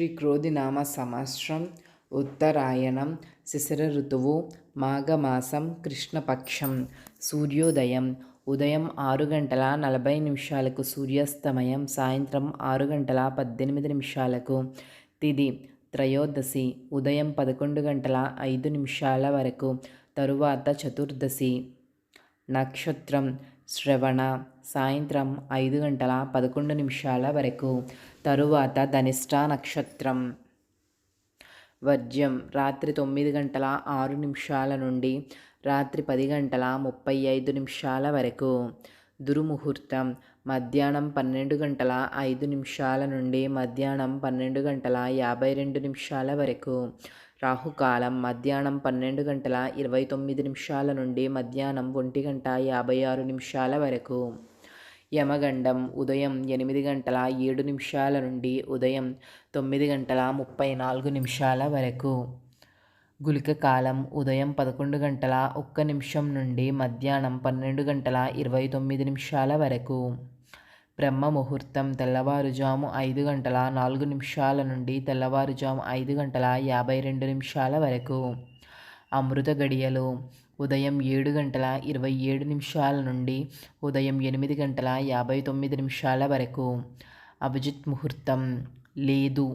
శ్రీ క్రోధినామ సంవత్సరం ఉత్తరాయణం శిశిర ఋతువు మాఘమాసం కృష్ణపక్షం. సూర్యోదయం ఉదయం 6 గంటల 40 నిమిషాలకు, సూర్యాస్తమయం సాయంత్రం 6 గంటల 18 నిమిషాలకు. తిథి త్రయోదశి ఉదయం 11 గంటల 5 నిమిషాల వరకు, తరువాత చతుర్దశి. నక్షత్రం శ్రవణ సాయంత్రం 5 గంటల 11 నిమిషాల వరకు, తరువాత ధనిష్ట నక్షత్రం. వర్జ్యం రాత్రి 9 గంటల 6 నిమిషాల నుండి రాత్రి 10 గంటల 35 నిమిషాల వరకు. దుర్ముహూర్తం మధ్యాహ్నం 12 గంటల 5 నిమిషాల నుండి మధ్యాహ్నం 12 గంటల 52 నిమిషాల వరకు. రాహుకాలం మధ్యాహ్నం 12 గంటల 29 నిమిషాల నుండి మధ్యాహ్నం 1 గంట 56 నిమిషాల వరకు. యమగండం ఉదయం 8 గంటల 7 నిమిషాల నుండి ఉదయం 9 గంటల 34 నిమిషాల వరకు. గుళిక కాలం ఉదయం 11 గంటల 1 నిమిషం నుండి మధ్యాహ్నం 12 గంటల 29 నిమిషాల వరకు. బ్రహ్మ ముహూర్తం తెల్లవారుజాము 5 గంటల 4 నిమిషాల నుండి తెల్లవారుజాము 5 గంటల 52 నిమిషాల వరకు. అమృత గడియలు ఉదయం 7 గంటల 27 నిమిషాల నుండి ఉదయం 8 గంటల 59 నిమిషాల వరకు. అభిజిత్ ముహూర్తం లేదు.